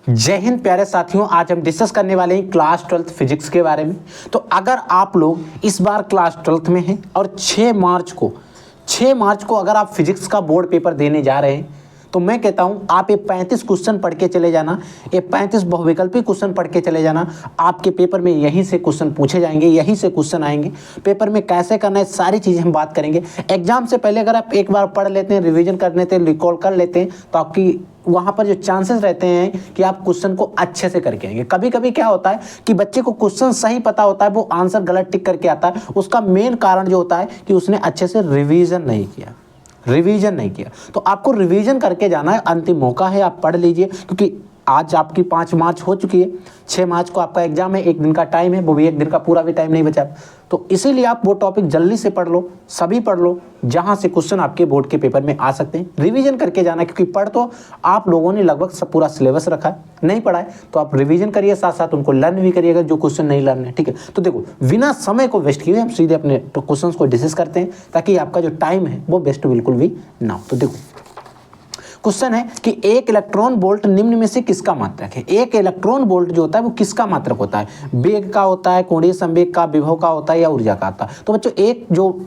जय हिंद प्यारे साथियों, आज हम डिस्कस करने वाले हैं क्लास 12th फिजिक्स के बारे में। तो अगर आप लोग इस बार क्लास 12th में हैं और 6 मार्च को अगर आप फिजिक्स का बोर्ड पेपर देने जा रहे हैं तो मैं कहता हूं आप ये 35 क्वेश्चन पढ़ के चले जाना, ये 35 बहुविकल्पी क्वेश्चन पढ़ के चले जाना। आपके पेपर में यहीं से क्वेश्चन पूछे जाएंगे, यहीं से क्वेश्चन आएंगे। पेपर में कैसे करना है सारी चीज़ें हम बात करेंगे। एग्जाम से पहले अगर आप एक बार पढ़ लेते हैं, रिवीजन कर लेते हैं, रिकॉल कर लेते हैं तो आपकी वहाँ पर जो चांसेस रहते हैं कि आप क्वेश्चन को अच्छे से करके आएंगे। कभी कभी क्या होता है कि बच्चे को क्वेश्चन सही पता होता है, वो आंसर गलत टिक करके आता है। उसका मेन कारण जो होता है कि उसने अच्छे से रिवीजन नहीं किया। तो आपको रिवीजन करके जाना है, अंतिम मौका है, आप पढ़ लीजिए। क्योंकि आज आपकी 5 मार्च हो चुकी है, 6 मार्च को आपका एग्जाम है, 1 दिन का टाइम है, वो भी 1 दिन का पूरा भी टाइम नहीं बचा। तो इसीलिए आप वो टॉपिक जल्दी से पढ़ लो, सभी पढ़ लो जहां से क्वेश्चन आपके बोर्ड के पेपर में आ सकते हैं। रिवीजन करके जाना, क्योंकि पढ़ तो आप लोगों ने लगभग सब पूरा सिलेबस रखा है, नहीं पढ़ा है तो आप रिवीजन करिए, साथ साथ उनको लर्न भी करिएगा जो क्वेश्चन नहीं लर्न है। ठीक है, तो देखो बिना समय को वेस्ट किए हम सीधे अपने क्वेश्चन को डिस्कस करते हैं ताकि आपका जो टाइम है वो वेस्ट बिल्कुल भी ना हो। तो देखो क्वेश्चन है कि एक इलेक्ट्रॉन वोल्ट निम्न में से किसका मात्रक है। एक इलेक्ट्रॉन वोल्ट जो होता है वो किसका मात्रक होता है? वेग का होता है, कोणीय संवेग का, विभव का होता है या ऊर्जा का होता है? तो बच्चों एक जो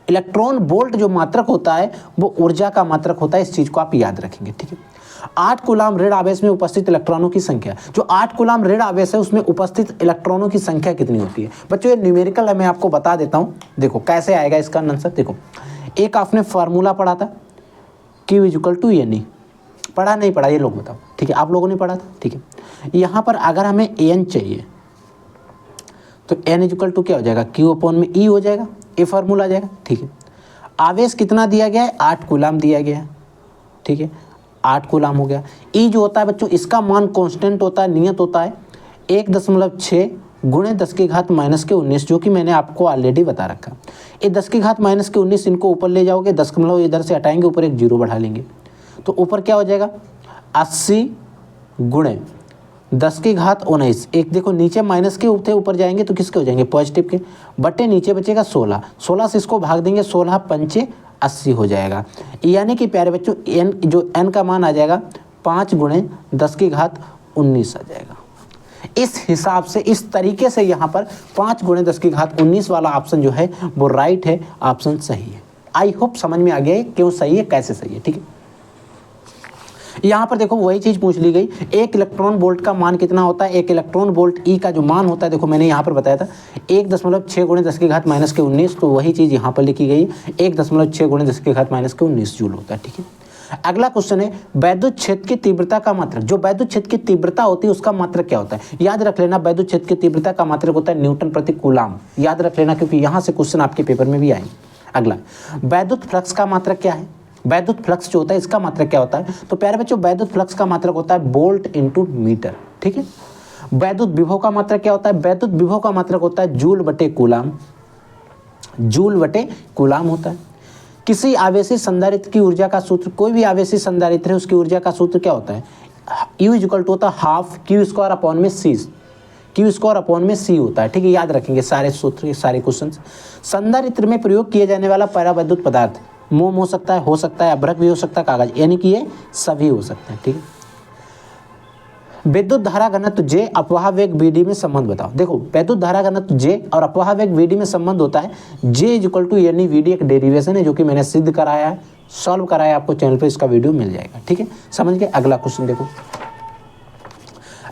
इलेक्ट्रॉन वोल्ट जो मात्रक होता है वो ऊर्जा का मात्रक होता है। इस चीज को आप याद रखेंगे। ठीक है, 8 कूलाम ऋण आवेश में उपस्थित इलेक्ट्रॉनों की संख्या, जो 8 कूलाम ऋण आवेश है उसमें उपस्थित इलेक्ट्रॉनों की संख्या कितनी होती है? बच्चों ये न्यूमेरिकल है, मैं आपको बता देता हूं। देखो कैसे आएगा इसका आंसर। देखो एक आपने फार्मूला पढ़ा था Q = N। पढ़ा नहीं पढ़ा ये लोग बताओ। ठीक है, आप लोगों ने पढ़ा था। ठीक है, यहाँ पर अगर हमें N चाहिए तो N = क्या हो जाएगा? Q/E हो जाएगा, ये फार्मूला आ जाएगा। ठीक है, आवेश कितना दिया गया है? 8 कूलाम दिया गया है। ठीक है, 8 कूलाम हो गया। E जो होता है बच्चों इसका मान कांस्टेंट होता है, नियत होता है 1.6 गुणे 10⁻⁻19, जो कि मैंने आपको ऑलरेडी बता रखा। ये 10⁻⁻19 इनको ऊपर ले जाओगे, 10 का मतलब इधर से हटाएंगे, ऊपर एक 0 बढ़ा लेंगे तो ऊपर क्या हो जाएगा? 80 गुणे 10⁻19। एक देखो नीचे माइनस के थे, ऊपर जाएंगे तो किसके हो जाएंगे? पॉजिटिव के। बटे नीचे बचेगा 16 से इसको भाग देंगे, 16 पंचे 80 हो जाएगा। यानी कि प्यारे बच्चों n का मान आ जाएगा 5 गुणे 10⁻19 आ जाएगा। इस हिसाब से, इस तरीके से यहाँ पर 5 गुणे 10⁻19 वाला ऑप्शन जो है वो राइट है, ऑप्शन सही है। आई होप समझ में आ गया है क्यों सही है, कैसे सही है। ठीक है, यहाँ पर देखो वही चीज पूछ ली गई, एक इलेक्ट्रॉन वोल्ट का मान कितना होता है? एक इलेक्ट्रॉन वोल्ट E का जो मान होता है, देखो मैंने यहाँ पर बताया था 1.6 गुणे 10⁻⁻19, तो वही चीज यहाँ पर लिखी गई 1.6 गुणे 10⁻⁻19 जूल होता है। ठीक है, अगला क्वेश्चन है वैद्युत क्षेत्र की तीव्रता का मात्रक। जो वैद्युत क्षेत्र की तीव्रता होती है उसका मात्रक क्या होता है? याद रख लेना, वैद्युत क्षेत्र की तीव्रता का मात्रक होता है न्यूटन प्रति कूलाम। याद रख लेना क्योंकि यहां से क्वेश्चन आपके पेपर में भी आएंगे। अगला, वैद्युत फ्लक्स का मात्रक क्या है? वैद्युत फ्लक्स जो होता है इसका मात्रक क्या होता है? तो प्यारे बच्चों वैद्युत फ्लक्स का मात्रक होता है वोल्ट × मीटर। ठीक है, वैद्युत विभव का मात्रक क्या होता है? वैद्युत विभव का मात्रक होता है जूल बटे कूलाम होता है। किसी आवेशी संधारित्र की ऊर्जा का सूत्र, कोई भी आवेशी संधारित्र है उसकी ऊर्जा का सूत्र क्या होता है? U = होता है हाफ Q² में C होता है। ठीक है, याद रखेंगे सारे सूत्र, सारे क्वेश्चन। संधारित्र में प्रयोग किए जाने वाला परावैद्युत पदार्थ मोम हो सकता है, अभ्रक भी हो सकता है, कागज, यानी कि ये सभी हो सकते हैं। ठीक है, विद्युत धारा घनत्व J अपवाह वेग VD में संबंध बताओ। देखो विद्युत धारा घनत्व J और अपवाह वेग VD में संबंध होता है J = यानी VD एक डेरिवेशन है जो कि मैंने सिद्ध कराया है, सॉल्व कराया है, आपको चैनल पे इसका वीडियो मिल जाएगा। ठीक है, समझ गए। अगला क्वेश्चन देखो,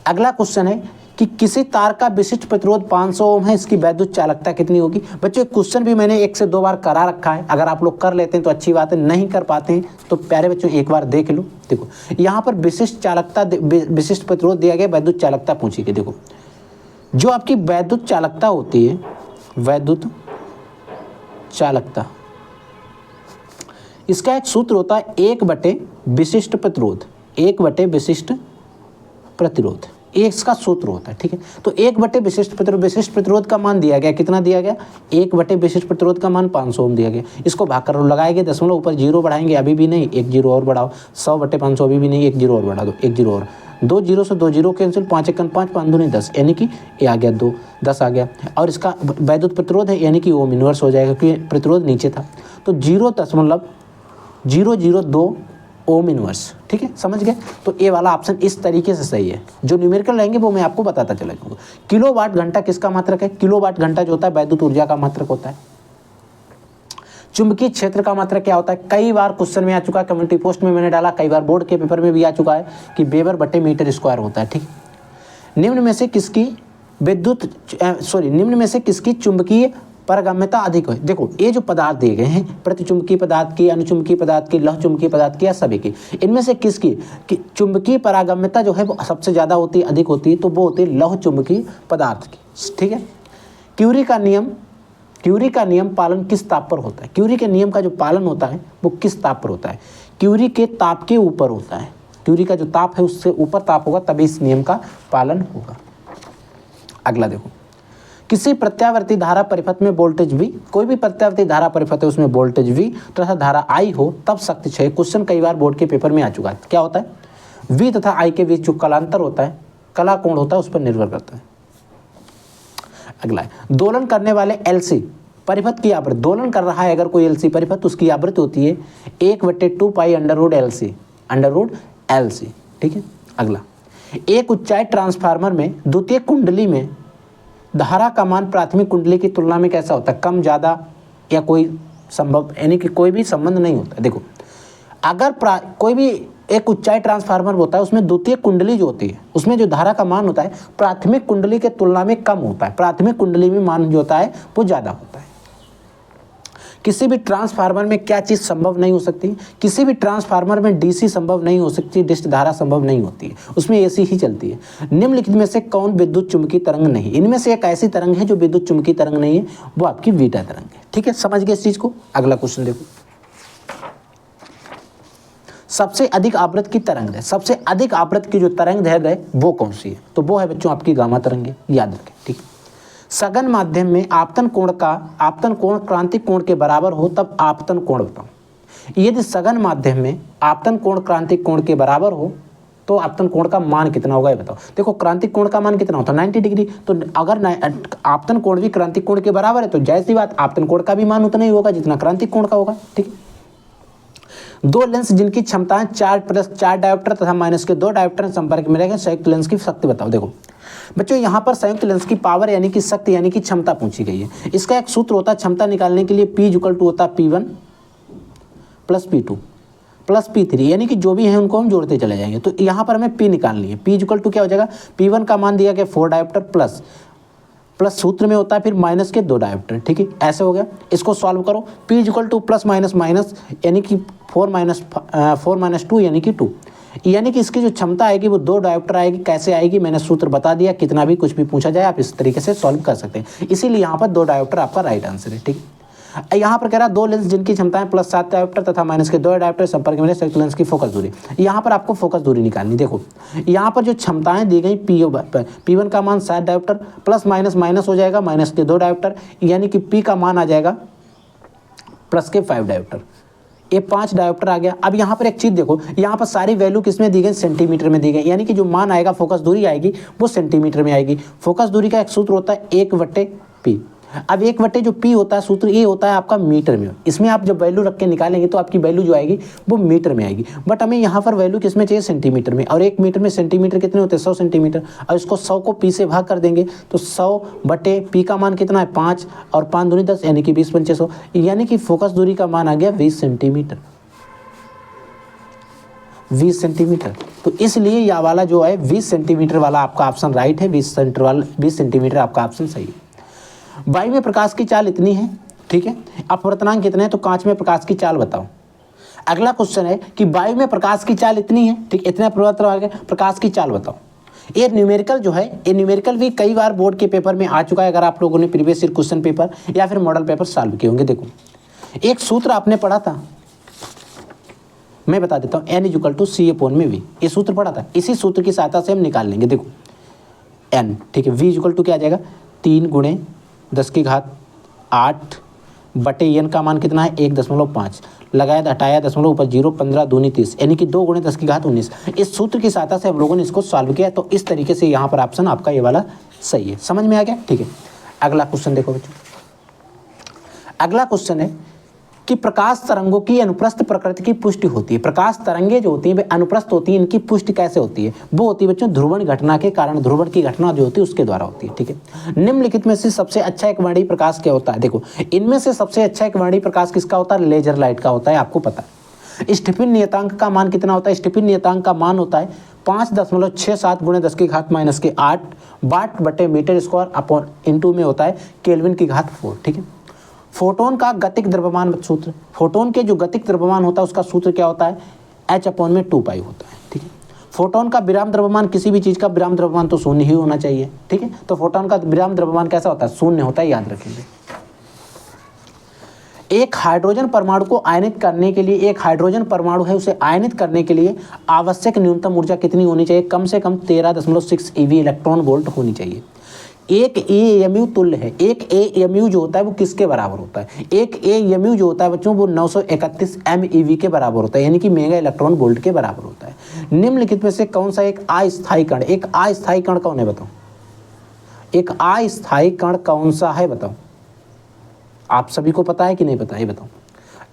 अगला क्वेश्चन है कि किसी तार का विशिष्ट प्रतिरोध 500 ओम है, इसकी वैद्युत चालकता कितनी होगी? बच्चों क्वेश्चन भी मैंने 1 से 2 बार करा रखा है, अगर आप लोग कर लेते हैं तो अच्छी बात है, नहीं कर पाते हैं तो प्यारे बच्चों एक बार देख लो। देखो यहाँ पर विशिष्ट प्रतिरोध दिया गया, वैद्युत चालकता पूछी गई। देखो जो आपकी वैद्युत चालकता होती है, वैद्युत चालकता, इसका एक सूत्र होता है 1 विशिष्ट प्रतिरोध, इसका सूत्र होता है। ठीक है, तो 1 विशिष्ट प्रतिरोध का मान दिया गया, कितना दिया गया? 1 विशिष्ट प्रतिरोध का मान 500 ओम दिया गया। इसको भाग कर लगाएंगे, दशमलव ऊपर 0 बढ़ाएंगे, अभी भी नहीं, 1 0 और बढ़ाओ, 100/500 अभी भी नहीं, 1 0 और बढ़ा दो, 1 0 और, 2 0 से 2 0 कैंसिल, 5 1 5 5 2 10, यानी कि ये आ गया 2 10 आ गया। और इसका वैद्युत प्रतिरोध है यानी कि ओम इनवर्स हो जाएगा क्योंकि प्रतिरोध नीचे था। तो 0.002 ओम इनवर्स। ठीक है, समझ गए। तो ये वाला ऑप्शन इस तरीके से सही है। जो न्यूमेरिकल रहेंगे वो मैं आपको बताता चला जाऊँगा। किलोवाट घंटा किसका मात्रक है? किलोवाट घंटा जो होता है वैद्युत ऊर्जा का मात्रक होता है। चुंबकीय क्षेत्र का मात्रक क्या होता है? कई बार क्वेश्चन में आ चुका है, कम्युनिटी पोस्ट में मैंने डाला, कई बार बोर्ड के पेपर में भी आ चुका है कि वेबर बटे मीटर स्क्वायर होता है। ठीक, निम्न में से किसकी निम्न में से किसकी चुंबकीय पारगम्यता अधिक है? देखो ये जो पदार्थ दिए गए हैं, प्रतिचुंबकीय पदार्थ की, अनुचुंबकीय पदार्थ की, लौह चुंबकीय पदार्थ की या सभी की, इनमें से किसकी कि चुंबकीय पारगम्यता जो है वो सबसे ज़्यादा होती है, अधिक होती है? तो वो होती है लौह चुंबकीय पदार्थ की। ठीक है, क्यूरी का नियम पालन किस ताप पर होता है? क्यूरी के नियम का जो पालन होता है वो किस ताप पर होता है? क्यूरी के ताप के ऊपर होता है। क्यूरी का जो ताप है उससे ऊपर ताप होगा तभी इस नियम का पालन होगा। अगला देखो, किसी प्रत्यावर्ती धारा परिपथ में वोल्टेज V, कोई भी प्रत्यावर्ती धारा परिपथ है उसमें वोल्टेज V तथा धारा I हो तब शक्ति क्षय। क्वेश्चन कई बार बोर्ड के पेपर में आ चुका है। क्या होता है? V तथा I के बीच जो कलांतर होता है, कला कोण होता है, उस पर निर्भर करता है। अगला है, दोलन करने वाले LC परिपथ की आवृत्ति, दोलन कर रहा है अगर कोई LC परिपथ, उसकी आवृत्ति होती है 1/2 पाई अंडर रूट LC। ठीक है, अगला, एक उच्चाई ट्रांसफार्मर में द्वितीयक कुंडली में धारा का मान प्राथमिक कुंडली की तुलना में कैसा होता है? कम, ज़्यादा या कोई संभव, यानी कि कोई भी संबंध नहीं होता है। देखो, अगर कोई भी एक उच्चाई ट्रांसफार्मर होता है उसमें द्वितीयक कुंडली जो होती है उसमें जो धारा का मान होता है प्राथमिक कुंडली के तुलना में कम होता है, प्राथमिक कुंडली में मान जो होता है वो ज़्यादा होता है। किसी भी ट्रांसफार्मर में क्या चीज़ संभव नहीं हो सकती? किसी भी ट्रांसफार्मर में DC संभव नहीं हो सकती, डिस्ट धारा संभव नहीं होती है, उसमें AC ही चलती है। निम्नलिखित में से कौन विद्युत चुम्बकीय तरंग नहीं? इनमें से एक ऐसी तरंग है जो विद्युत चुम्बकीय तरंग नहीं है, वो आपकी बीटा तरंग है। ठीक है, समझ गए इस चीज़ को। अगला क्वेश्चन देखो, सबसे अधिक आवृत्ति की तरंग है, सबसे अधिक आवृत्ति की जो तरंग दैर्ध्य है वो कौन सी है? तो वो है बच्चों आपकी गामा तरंग है, याद रखें। ठीक है, सघन माध्यम में आपतन कोण क्रांतिक कोण के बराबर हो तब आपतन कोण बताओ। यदि सघन माध्यम में आपतन कोण क्रांतिक कोण के बराबर हो तो आपतन कोण का मान कितना होगा ये बताओ। देखो, क्रांतिक कोण का मान कितना होता है? 90 डिग्री। तो अगर आपतन कोण भी क्रांतिक कोण के बराबर है तो जाहिर सी बात आपतन कोण का भी मान उतना ही होगा जितना क्रांतिक कोण का होगा। ठीक है, दो लेंस जिनकी क्षमताएं 4+4 डायोप्टर तथा -2 डायोप्टर संपर्क में रहेंगे, संयुक्त लेंस की शक्ति बताओ। देखो बच्चों, यहाँ पर संयुक्त लेंस की पावर यानी कि शक्ति यानी कि क्षमता पूछी गई है। इसका एक सूत्र होता है क्षमता निकालने के लिए, P होता है P1 + P2 + P3, यानी कि जो भी है उनको हम जोड़ते चले जाएंगे। तो यहाँ पर हमें P निकालनी है। P क्या हो जाएगा? P1 का मान दिया गया 4 डायोप्टर प्लस सूत्र में होता है फिर -2 डायोप्टर। ठीक है, ऐसे हो गया। इसको सॉल्व करो। P +- यानी कि 4 - 2 यानी कि 2, यानी कि इसकी जो क्षमता आएगी वो 2 डायोप्टर आएगी। कैसे आएगी मैंने सूत्र बता दिया, कितना भी कुछ भी पूछा जाए आप इस तरीके से सॉल्व कर सकते हैं। इसीलिए यहाँ पर 2 डायोप्टर आपका राइट आंसर है। ठीक है, यहाँ पर कह रहा है दो लेंस जिनकी क्षमताएं +7 डायोप्टर तथा -2 डायोप्टर संपर्क में संयुक्त लेंस की फोकस दूरी। यहाँ पर आपको फोकस दूरी निकालनी। देखो यहाँ पर जो क्षमताएं दी गई P1 का मान 7 डायोप्टर प्लस हो जाएगा -2 डायोप्टर, यानी कि P का मान आ जाएगा +5 डायोप्टर। ये 5 डायोप्टर आ गया। अब यहाँ पर एक चीज़ देखो, यहाँ पर सारी वैल्यू किसमें दी गई? सेंटीमीटर में दी गई, यानी कि जो मान आएगा फोकस दूरी आएगी वो सेंटीमीटर में आएगी। फोकस दूरी का एक सूत्र होता है 1/P। अब 1/, जो P होता है सूत्र ये होता है आपका मीटर में। इसमें आप जब वैल्यू रख के निकालेंगे तो आपकी वैल्यू जो आएगी वो मीटर में आएगी, बट हमें यहाँ पर वैल्यू किसमें चाहिए? सेंटीमीटर में। और 1 मीटर में सेंटीमीटर कितने होते हैं? 100 सेंटीमीटर। और इसको 100 को P से भाग कर देंगे तो 100/P का मान कितना है? 5 और 5 दूनी 10 यानी कि 20/500, यानी कि फोकस दूरी का मान आ गया 20 सेंटीमीटर। 20 सेंटीमीटर। तो इसलिए यह वाला जो है 20 सेंटीमीटर वाला आपका ऑप्शन राइट है। 20 सेंटीमीटर आपका ऑप्शन सही है। वायु में प्रकाश की चाल इतनी है। ठीक है, अपवर्तनांक कितने हैं? तो कांच में प्रकाश की चाल बताओ। अगला क्वेश्चन है कि वायु में प्रकाश की चाल इतनी है। ठीक, इतने प्रकाश की चाल बताओ। ये न्यूमेरिकल जो है, ये न्यूमेरिकल भी कई बार बोर्ड के पेपर में आ चुका है, अगर आप लोगों ने प्रीवियस ईयर क्वेश्चन पेपर या फिर मॉडल पेपर सॉल्व किए होंगे। देखो एक सूत्र आपने पढ़ा था, मैं बता देता हूँ, N = C/V। ये सूत्र पढ़ा था, इसी सूत्र की सहायता से हम निकाल लेंगे। देखो N, ठीक है, V = क्या आ जाएगा? 3 × 10⁸ बटे N का मान कितना है? 1.5 लगाया हटाया दशमलव ऊपर 0, 15 दूनी 30, यानी कि 2 × 10⁻19। इस सूत्र की सहायता से हम लोगों ने इसको सॉल्व किया। तो इस तरीके से यहाँ पर ऑप्शन आपका ये वाला सही है। समझ में आ गया? ठीक है, अगला क्वेश्चन देखो बच्चों। अगला क्वेश्चन है कि प्रकाश तरंगों की अनुप्रस्थ प्रकृति की पुष्टि होती है। प्रकाश तरंगे जो होती हैं वे अनुप्रस्थ होती हैं, इनकी पुष्टि कैसे होती है? वो होती है बच्चों ध्रुवण घटना के कारण, ध्रुवण की घटना जो होती है उसके द्वारा होती है। ठीक है, निम्नलिखित में से सबसे अच्छा एक वर्णीय प्रकाश क्या होता है? देखो, इनमें से सबसे अच्छा एक वर्णीय प्रकाश किसका होता है? लेजर लाइट का होता है, आपको पता है। स्टीफन नियतांक का मान कितना होता है? स्टीफन नियतांक का मान होता है 5.67 × 10⁻⁸ वाट बटे मीटर स्क्वायर अपॉन इंटू में होता है केल्विन की घात 4। ठीक है, फोटोन का गतिक द्रव्यमान सूत्र, फोटोन के जो गतिक द्रव्यमान होता है उसका सूत्र क्या होता है? H/2π होता है। ठीक है, फोटोन का विराम द्रव्यमान, किसी भी चीज का विराम द्रव्यमान तो शून्य ही होना चाहिए। ठीक है, तो फोटोन का विराम द्रव्यमान कैसा होता है? शून्य होता है, याद रखेंगे। एक हाइड्रोजन परमाणु को आयनित करने के लिए, एक हाइड्रोजन परमाणु है उसे आयनित करने के लिए आवश्यक न्यूनतम ऊर्जा कितनी होनी चाहिए? कम से कम 13.6 eV इलेक्ट्रॉन वोल्ट होनी चाहिए। एक AMU तुल्य है, एक AMU जो होता है वो किसके बराबर होता है? एक AMU जो होता है बच्चों वो 931 MeV के बराबर होता है, यानी कि मेगा इलेक्ट्रॉन वोल्ट के बराबर होता है। निम्नलिखित में से कौन सा एक अस्थायी कण, एक अस्थायी कण कौन है बताओ? एक अस्थायी कण कौन सा है बताओ? आप सभी को पता है कि नहीं पता? ये बताओ,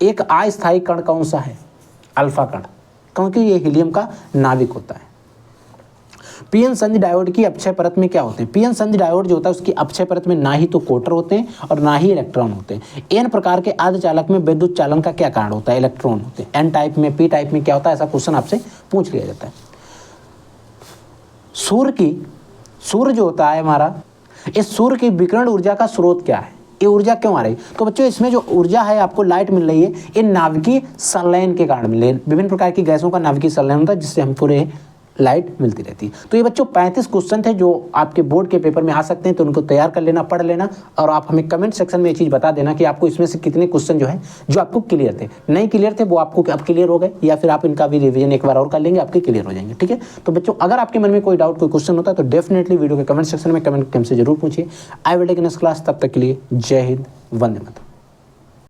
एक अस्थायी कण कौन सा है? अल्फा कण, क्योंकि ये हीलियम का नाभिक होता है। पीएन संधि डायोड की अक्षय परत में क्या होते हैं? पीएन संधि डायोड जो होता है उसकी अक्षय परत में ना ही तो कोटर होते हैं और ना ही इलेक्ट्रॉन होते हैं। एन प्रकार के अर्धचालक में विद्युत चालन का क्या कारण होता है? इलेक्ट्रॉन होते हैं। एन टाइप में, पी टाइप में क्या होता है? ऐसा क्वेश्चन आपसे पूछ लिया जाता है। सूर्य जो होता है हमारा, इस सूर्य की विकिरण ऊर्जा का स्रोत क्या है? ये ऊर्जा क्यों आ रही? तो बच्चों इसमें जो ऊर्जा है, आपको लाइट मिल रही है, ये नाभिकीय संलयन के कारण मिल रही है। विभिन्न प्रकार की गैसों का नाभिकीय संलयन होता है जिससे हम पूरे लाइट मिलती रहती है। तो ये बच्चों 35 क्वेश्चन थे जो आपके बोर्ड के पेपर में आ सकते हैं, तो उनको तैयार कर लेना, पढ़ लेना, और आप हमें कमेंट सेक्शन में ये चीज़ बता देना कि आपको इसमें से कितने क्वेश्चन जो है जो आपको क्लियर थे। नहीं क्लियर थे वो आपको अब क्लियर हो गए, या फिर आप इनका भी रिवीजन एक बार और कर लेंगे, आपके क्लियर हो जाएंगे। ठीक है, तो बच्चों अगर आपके मन में कोई डाउट, कोई क्वेश्चन होता है तो डेफिनेटली वीडियो के कमेंट सेक्शन में कमेंट हमसे जरूर पूछिए। I will take next class, तब तक के लिए जय हिंद, वंदे मातरम।